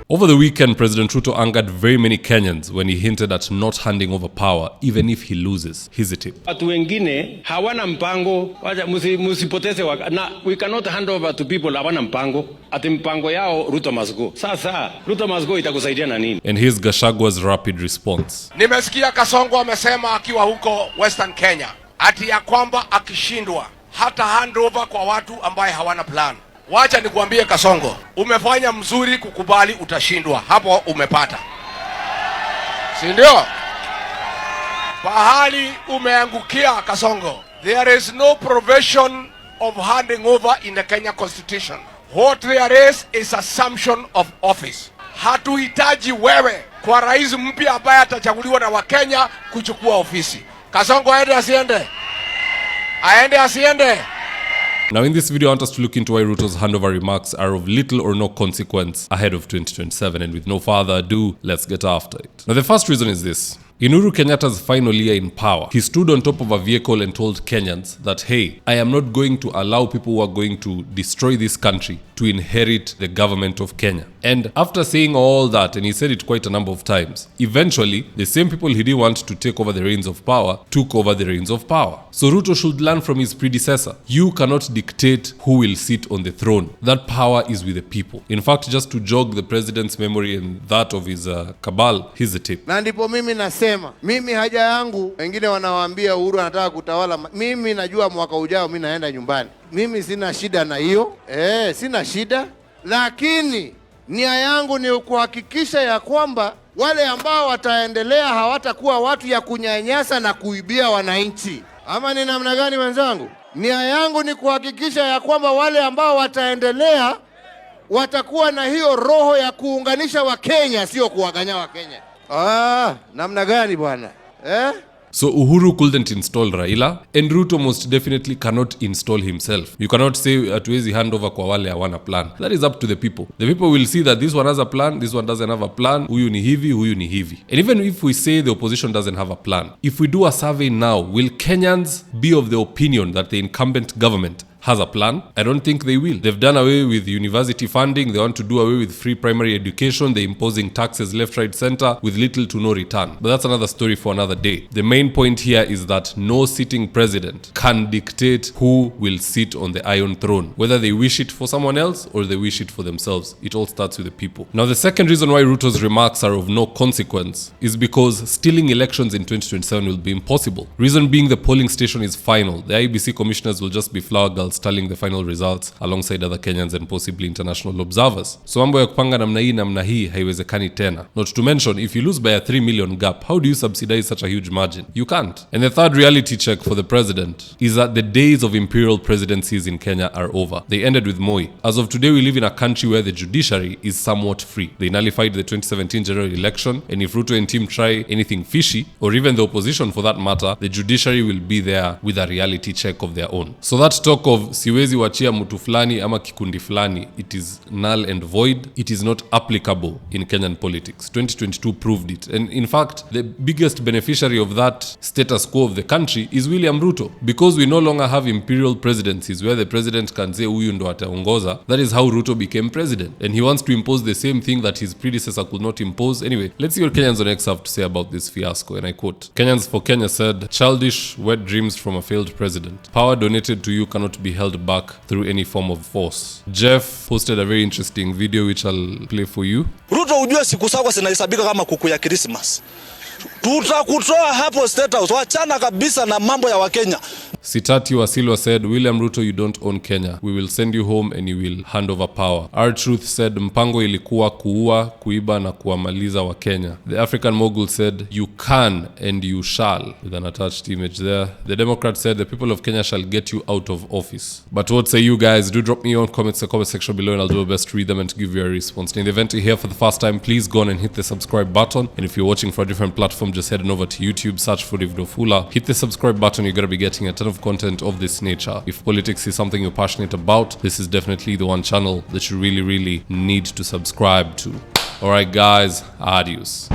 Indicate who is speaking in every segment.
Speaker 1: Over the weekend, President Ruto angered very many Kenyans when he hinted at not handing over power even if he loses. Here's a tip.
Speaker 2: Watu wengine hawana mpango, musipoteze na we cannot hand over to people hawana mpango. Ati mpango yao Ruto must go. Sasa Ruto must go itakusaidia na nini?
Speaker 1: And here's Gachagwa's rapid response.
Speaker 3: Nimesikia Kasongo amesema akiwa huko Western Kenya ati ya kwamba akishindwa hata handover kwa watu ambaye hawana plan. Wacha nikuambie Kasongo, umefanya mzuri kukubali utashindwa. Hapo umepata. Si ndio? Pahali umeangukia Kasongo. There is no provision of handing over in the Kenya Constitution. What there is assumption of office. Hatuhitaji wewe kwa rais mpya ambaye atachaguliwa na Wakenya kuchukua ofisi. Kasongo aende asiende? Aende asiende?
Speaker 1: Now in this video, I want us to look into why Ruto's handover remarks are of little or no consequence ahead of 2027. And with no further ado, let's get after it. Now the first reason is this. In Uhuru Kenyatta's final year in power, he stood on top of a vehicle and told Kenyans that, hey, I am not going to allow people who are going to destroy this country to inherit the government of Kenya. And after saying all that, and he said it quite a number of times, eventually, the same people he didn't want to take over the reins of power took over the reins of power. So Ruto should learn from his predecessor. You cannot dictate who will sit on the throne. That power is with the people. In fact, just to jog the president's memory and that of his cabal, here's the tip.
Speaker 4: Na ndipo mimi nasema, mimi haja yangu, wengine wanawaambia Uhuru anataka kutawala. Mimi najua mwaka ujao mimi naenda nyumbani. Mimi sina shida na hiyo. Sina shida. Lakini nia yangu ni kuhakikisha ya kwamba wale ambao wataendelea hawatakuwa watu ya kunyanyasa na kuibia wananchi. Ama ni namna gani wenzangu? Nia yangu ni kuhakikisha ya kwamba wale ambao wataendelea watakuwa na hiyo roho ya kuunganisha Wakenya, sio kuwaganya Wakenya. Namna gani bwana?
Speaker 1: So Uhuru couldn't install Raila, and Ruto most definitely cannot install himself. You cannot say hatuwezi handover kwa wale hawana plan. That is up to the people. The people will see that this one has a plan, this one doesn't have a plan, huyu ni hivi, huyu ni hivi. And even if we say the opposition doesn't have a plan, if we do a survey now, will Kenyans be of the opinion that the incumbent government has a plan? I don't think they will. They've done away with university funding. They want to do away with free primary education. They're imposing taxes left, right, center with little to no return. But that's another story for another day. The main point here is that no sitting president can dictate who will sit on the Iron Throne, whether they wish it for someone else or they wish it for themselves. It all starts with the people. Now, the second reason why Ruto's remarks are of no consequence is because stealing elections in 2027 will be impossible. Reason being, the polling station is final. The IEBC commissioners will just be flower girls tallying the final results alongside other Kenyans and possibly international observers. So mambo ya kupanga namna hii haiwezekani tena. Not to mention, if you lose by a 3 million gap, how do you subsidize such a huge margin? You can't. And the third reality check for the president is that the days of imperial presidencies in Kenya are over. They ended with Moi. As of today, we live in a country where the judiciary is somewhat free. They nullified the 2017 general election, and if Ruto and team try anything fishy, or even the opposition for that matter, the judiciary will be there with a reality check of their own. So that talk of siwezi wachia mtu fulani ama kikundi fulani, it is null and void. It is not applicable in Kenyan politics. 2022 proved it. And in fact, the biggest beneficiary of that status quo of the country is William Ruto, because we no longer have imperial presidencies where the president can say huyu ndo ataongoza. That is how Ruto became president, and he wants to impose the same thing that his predecessor could not impose. Anyway, let's see what Kenyans on X have to say about this fiasco, and I quote, Kenyans for Kenya said, childish, wet dreams from a failed president. Power donated to you cannot be held back through any form of force. Jeff posted a very interesting video which I'll play for you.
Speaker 5: Ruto, ujue siku zako zinahesabika kama kuku ya Christmas. Tutakutoa hapo State House, wachana kabisa na mambo ya Wakenya.
Speaker 1: Sitati Wasilwa said, William Ruto, you don't own Kenya. We will send you home and you will hand over power. Our Truth said, mpango ilikuwa kuua, kuiba na kuamaliza wa Kenya. The African Mogul said, you can and you shall, with an attached image there. The Democrat said, the people of Kenya shall get you out of office. But what say you guys? Do drop me your comments in the comment section below and I'll do my best to read them and to give you a response. In the event you're here for the first time, please go on and hit the subscribe button. And if you're watching for a different platform, just head on over to YouTube, search for Wafula. Hit the subscribe button, you're going to be getting a ton of content of this nature. If politics is something you're passionate about, this is definitely the one channel that you really need to subscribe to. Alright guys, adios.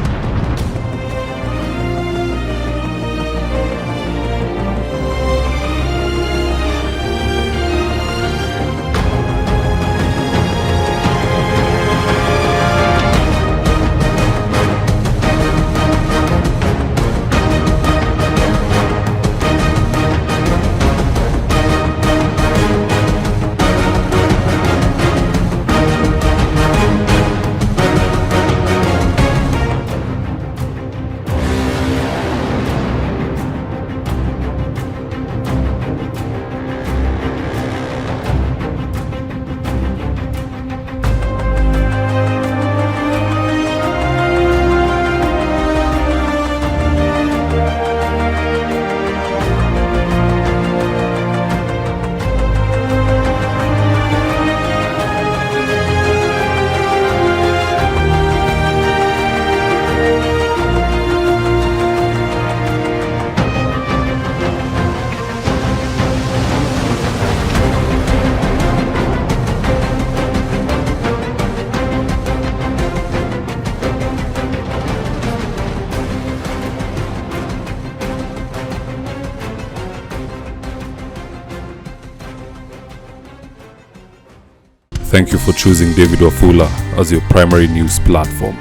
Speaker 1: Thank you for choosing David Wafula as your primary news platform.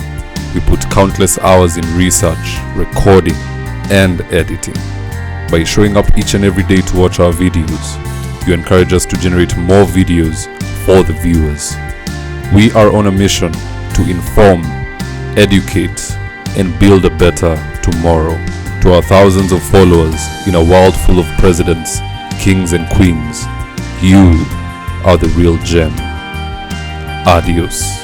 Speaker 1: We put countless hours in research, recording, and editing. By showing up each and every day to watch our videos, you encourage us to generate more videos for the viewers. We are on a mission to inform, educate, and build a better tomorrow. To our thousands of followers in a world full of presidents, kings, and queens, you are the real gem. Adios.